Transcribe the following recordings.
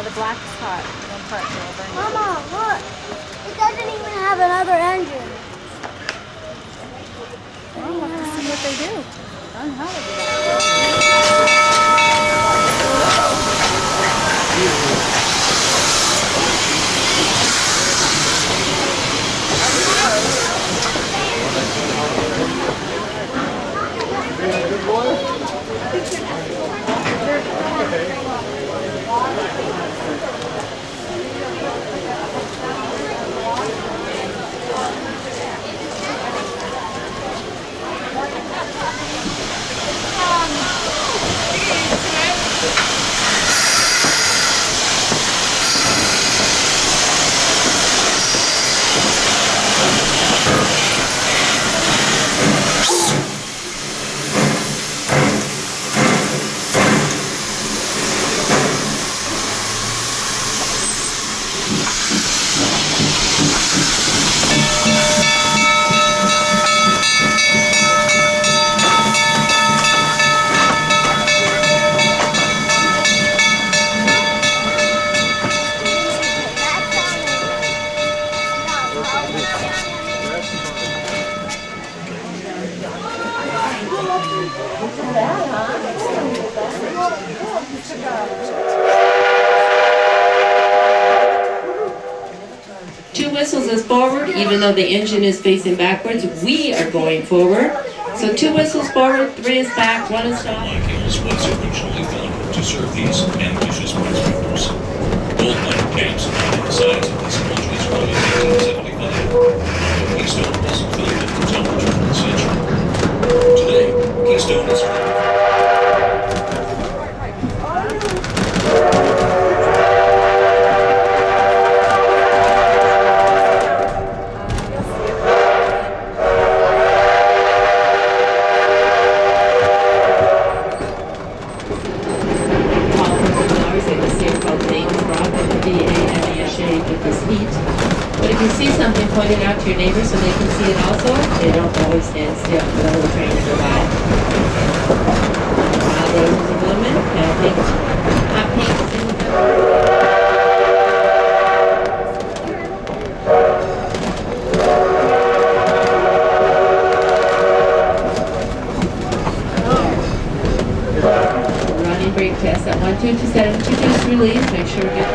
Yeah, the black spot. One part will burn. Mama, look. It doesn't even have another engine. Well, we'll have to see what they do. I don't know how they do that. Good boy? Two whistles is forward, even though the engine is facing backwards. We are going forward. So 2 whistles forward, 3 is back, 1 is stop. Hills was originally founded to serve these ambitious prospectors. Gold mine camps on the sides of these countries were in 1875. Keystone was founded until the turn of the century. Today, Keystone is But if you see something, point it out to your neighbors so they can see it also. They don't always stand still for the whole train to go by. Wild roses are blooming. Hot pink is in the running brake test at 1, 2, 2, 7, 2, 2, release. Make sure we get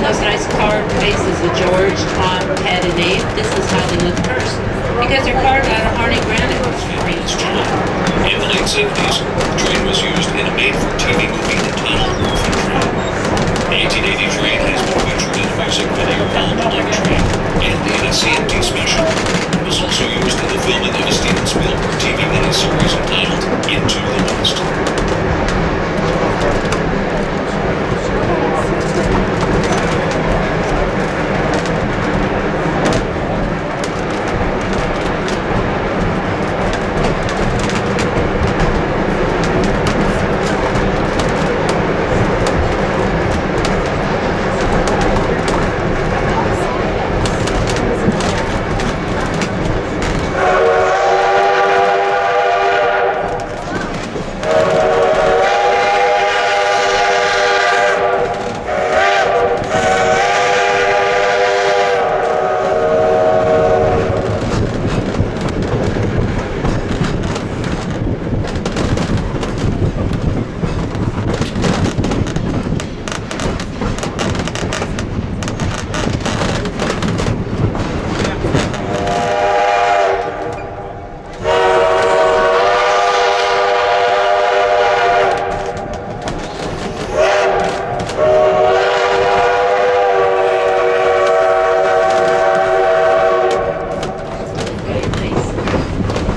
those nice carved faces of George, Tom, Ted, and Abe, this is how they look first. Because they're carved out of Harney granite. Fabulous job. In the late 70s, the train was used in a made-for-TV movie entitled Orphan Train. The 1880 train has been featured in a music video called Like Train and in a CMT special. It was also used in the filming of a Steven Spielberg TV miniseries entitled Into the West.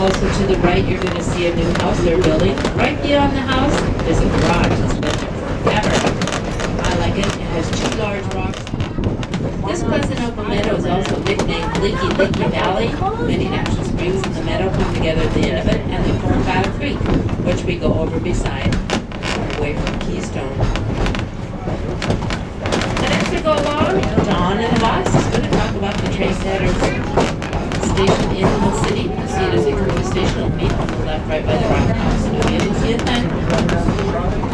Also to the right, you're going to see a new house they're building. Right beyond the house is a garage that's been there forever. I like it. It has two large rocks. This pleasant open meadow is also nicknamed Leaky Valley. Many natural springs in the meadow come together at the end of it, and they form Battle Creek, which we go over beside, away from Keystone. The next we go along, John in the box is going to talk about the train setters station in the city. You see it as a Dakota station will be on the left, right by the roundhouse. And you'll be able to see it then.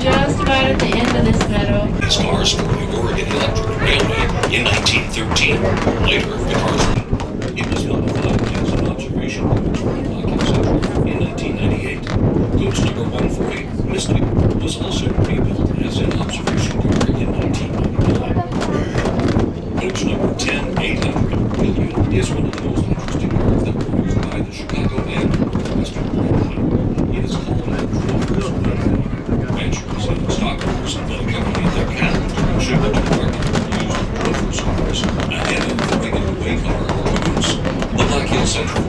Just about at the end of this meadow. These cars for the Oregon Electric Railway in 1913. Later, the cars were. It was modified as an observation coach for Lockheed Central in 1998. Coach number 140, Mystic, was also rebuilt as an observation car in 1999. Coach number 10800, William, is one of the most interesting cars that were used by the Chicago and Northwestern Railway. It is called a drover's railway. Ranchers and stockholders of the company and their cattle during shipment to the market used drover's cars ahead of the regular way car or caboose. The Black Hill Central.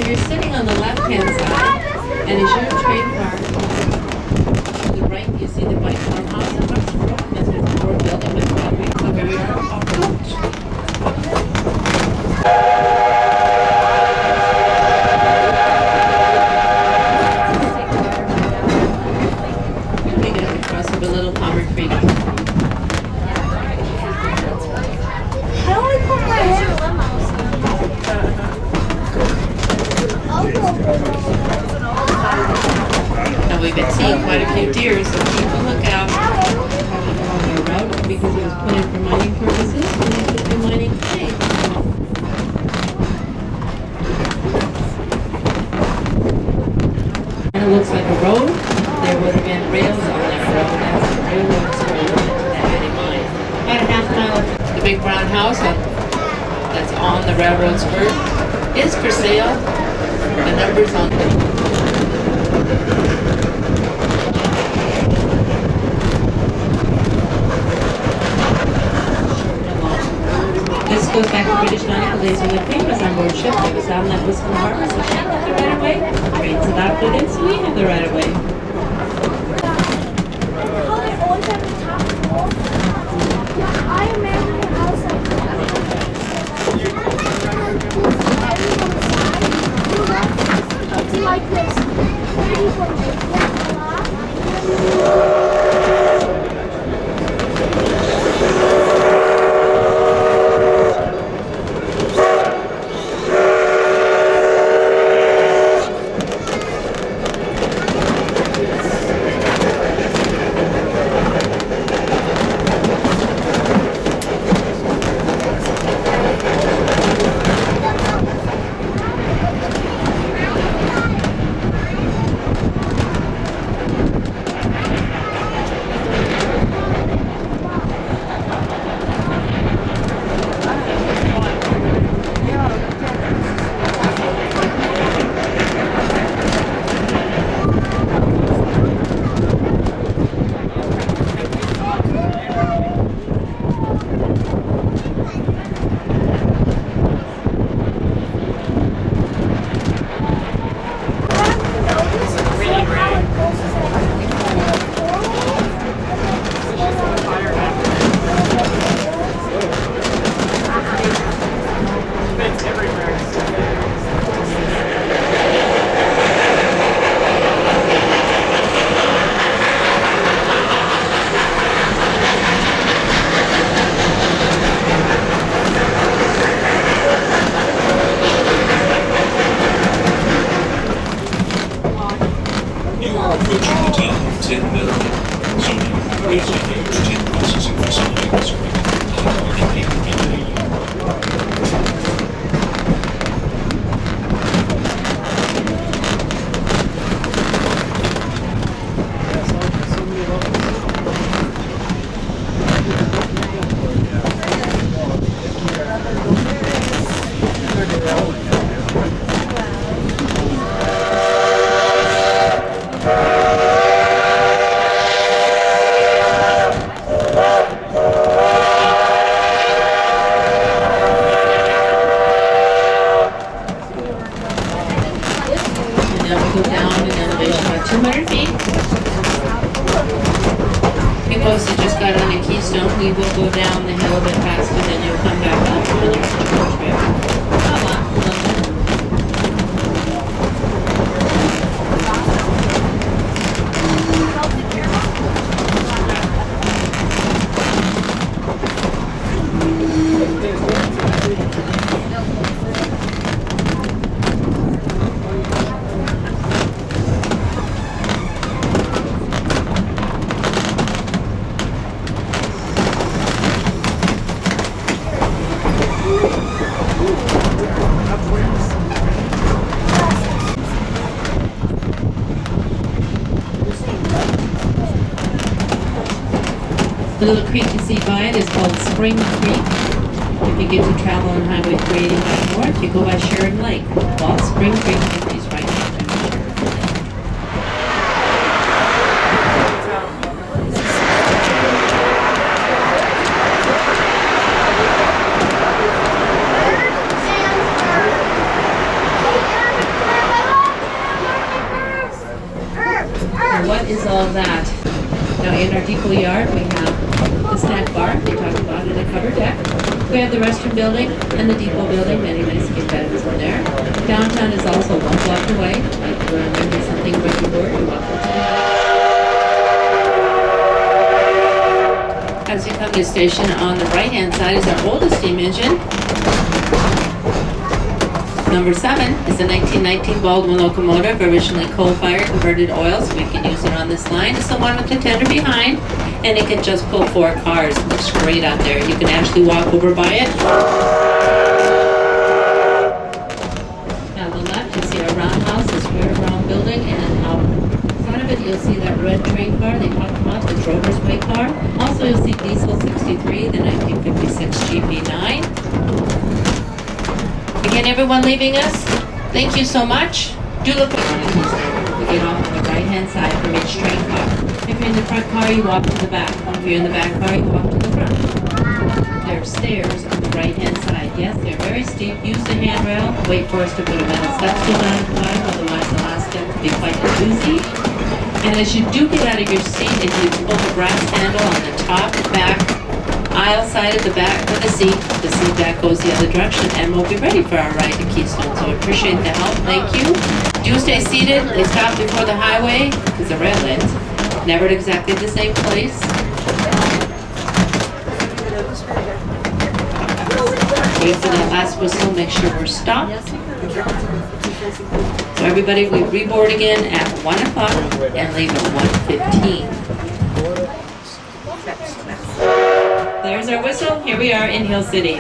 you're sitting on the left-hand side, and as your train park, to the right, you see the white farmhouse across the road, and there's a four building with concrete cover here off the beach. We got to cross over Little Palmer Creek. I only put my hair. And we've been seeing quite a few deer, so keep a lookout on the route because it was put in for mining purposes and it should be mining today. And it looks like a road. There would have been rails on that road as the railroad started into that mining mine. About a half mile up the big brown house that's on the railroad spur is for sale. The numbers on this goes back to British nautical days when the Queen was on board ship. It was down that Whistle Harbor, so she had the right of way. Trains adopted it, so we have the right of way. How they always have the top floor. I imagine a house like that. It's like this. Go down in elevation about 200 feet. Because you just got on a Keystone, we will go down the hill a bit faster, then you'll come back up on your trip. The little creek you see by it is called Spring Creek. If you get to travel on Highway 389 north, you go by Sheridan Lake. Well, Spring Creek is right next to Sheridan Lake. is all that. Now in our depot yard, we have the snack bar, they talked about it, a covered deck. We have the restroom building and the depot building, many nice kid bedrooms in there. Downtown is also 1 block away. If you remember something about your word, you're welcome to that. As you come to the station, on the right-hand side is our oldest steam engine. Number 7 is a 1919 Baldwin locomotive, originally coal-fired, converted oil, so we can use it on this line. It's the one with the tender behind, and it can just pull 4 cars. It looks great out there. You can actually walk over by it. Now on the left, you see our roundhouse, this square round building, and out in front of it, you'll see that red train car they talked about, the Drover's Way car. Also, you'll see Diesel 63, the 1956 GP9. Again, everyone leaving us, thank you so much. Do look at we get off on the right-hand side from each train car. If you're in the front car, you walk to the back. If you're in the back car, you walk to the front. There are stairs on the right-hand side. Yes, they're very steep. Use the handrail. Wait for us to put a metal step stool down the line, otherwise the last step could be quite a doozy. And as you do get out of your seat, if you pull the brass handle on the top, back, aisle side of the back of the seat back goes the other direction, and we'll be ready for our ride to Keystone. So I appreciate the help. Thank you. Do stay seated. They stop before the highway because the red lens. Never at exactly the same place. Wait for that last whistle. Make sure we're stopped. So everybody, we reboard again at 1 o'clock and leave at 1:15. There's our whistle. Here we are in Hill City.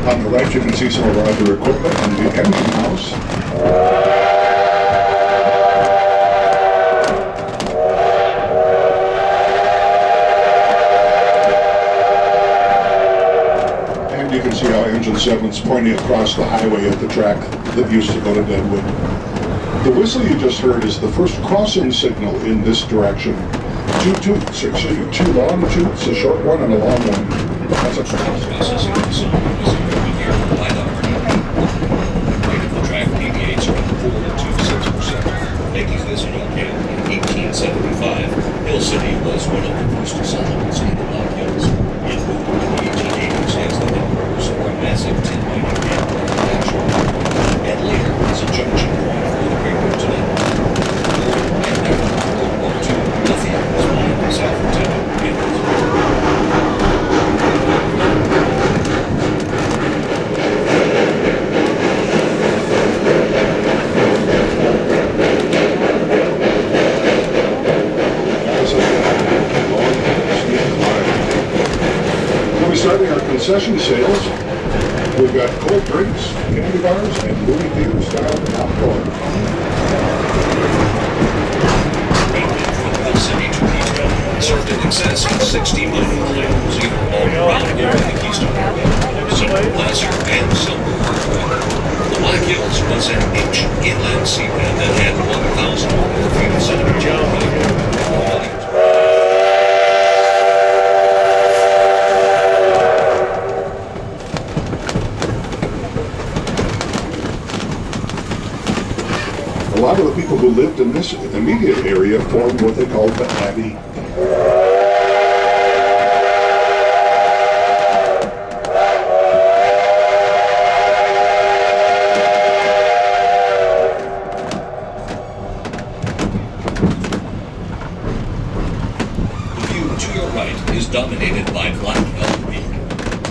On the right, you can see some of our other equipment in the engine house. And you can see how Engine 7's pointing across the highway at the track that used to go to Deadwood. The whistle you just heard is the first crossing signal in this direction. Two toots, excuse me, two long toots, a short one and a long one. That's a crossing. Processing the song was equipment here by the Army. The rate of the track deviates from 4 to 6%, making this locale in 1875. Hill City was one of the first settlements in the Black Hills. It moved in the 1880s as the headquarters for a massive tin mining and production. And later as a junction point for the railroad today. And after World War II, lithium was mined south of town in We'll be starting our concession sales. We've got cold drinks, candy bars, and movie theater style popcorn. From Hill City to Keystone, served in excess of 60 million flavors, either all around here in the Keystone area. Some were lesser and some were hardwood. The Black Hills was an H inland seabed that had 1,000 or more feet of sediment. A lot of the people who lived in this immediate area formed what they called the Abbey. The view to your right is dominated by Black Elk Peak,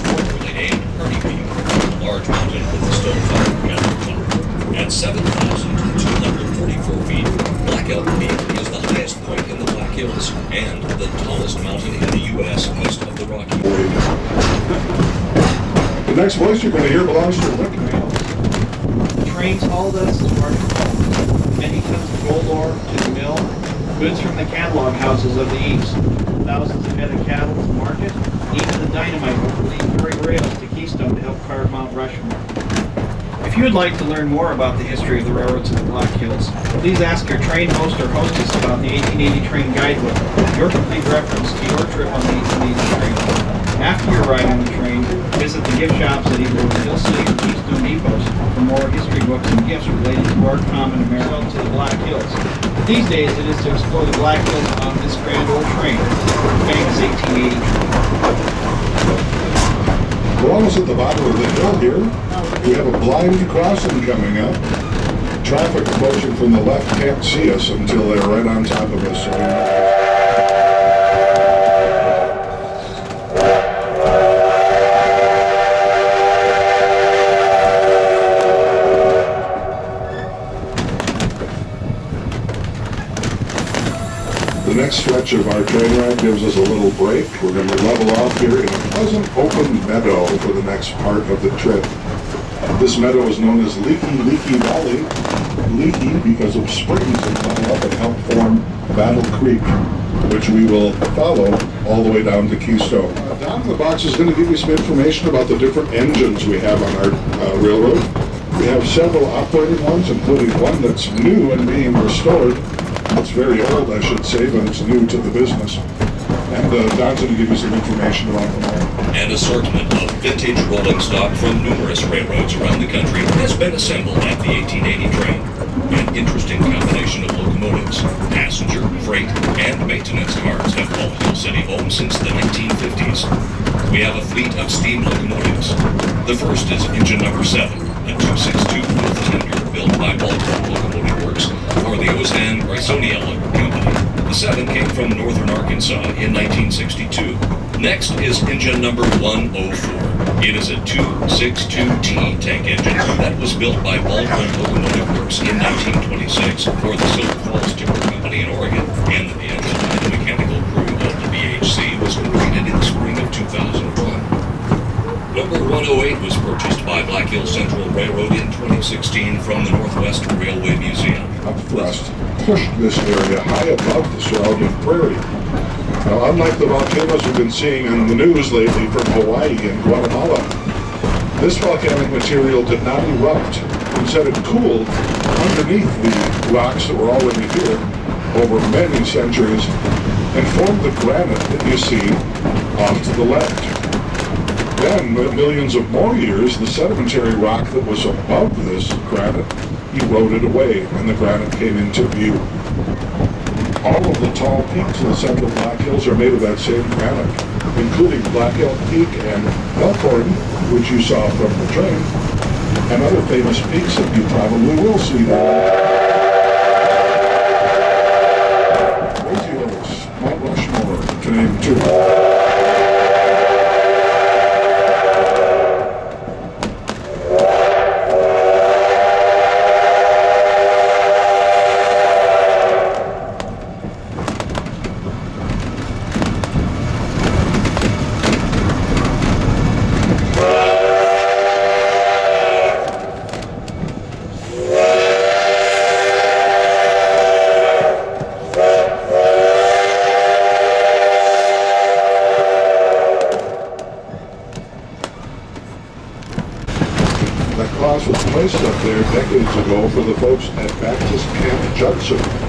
formerly named Purdy Peak, a large mountain with a stone fire at the top. At 7,244 feet, Black Elk Peak is the highest point in the Black Hills and the tallest mountain in the U.S. east of the Rockies. The next voice you're going to hear belongs to Rick. Trains hauled us to our homes. Many tons of gold ore to the mill, goods from the catalog houses of the East, thousands of head of cattle to market, even the dynamite will carry rails to Keystone to help carve Mount Rushmore. If you would like to learn more about the history of the railroads in the Black Hills, please ask your train host or hostess about the 1880 train guidebook, your complete reference to your trip on the 1880 train. After your ride on the train, visit the gift shops at either the Hill City or Keystone depots for more history books and gifts related to our common America to the Black Hills. These days, it is to explore the Black Hills on this grand old train, the famous 1880 train. We're almost at the bottom of the hill here. We have a blind crossing coming up. Traffic approaching from the left can't see us until they're right on top of us. So the next stretch of our train ride gives us a little break. We're going to level off here in a pleasant open meadow for the next part of the trip. This meadow is known as Leaky Valley. Leaky because of springs that come up and help form Battle Creek, which we will follow all the way down to Keystone. Down in the box is going to give you some information about the different engines we have on our railroad. We have several operating ones, including one that's new and being restored. It's very old, I should say, but it's new to the business. And Don's going to give you some information about them all. An assortment of vintage rolling stock from numerous railroads around the country has been assembled at the 1880 train. An interesting combination of locomotives, passenger, freight, and maintenance cars have called Hill City home since the 1950s. We have a fleet of steam locomotives. The first is engine number 7, a 262 with tenure built by Baltimore Locomotive Works for the Ozan Graysonia Company. The 7 came from northern Arkansas in 1962. Next is engine number 104. It is a 262T tank engine that was built by Baldwin Locomotive Works in 1926 for the Silver Falls Timber Company in Oregon, and the engine and the mechanical crew of the BHC was completed in the spring of 2001. Number 1 108 was purchased by Black Hills Central Railroad in 2016 from the Northwest Railway Museum. Upthrust pushed this area high above the surrounding prairie. Now, unlike the volcanoes we've been seeing in the news lately from Hawaii and Guatemala, this volcanic material did not erupt. Instead, it cooled underneath the rocks that were already here over many centuries and formed the granite that you see off to the left. Then, millions of more years, the sedimentary rock that was above this granite eroded away and the granite came into view. All of the tall peaks in the central Black Hills are made of that same granite, including Black Elk Peak and Elkhorn, which you saw from the train, and other famous peaks that you probably will see there. Crazy Hills, Mount Rushmore, to name two. That cross was placed up there decades ago for the folks at Baptist Camp Judson.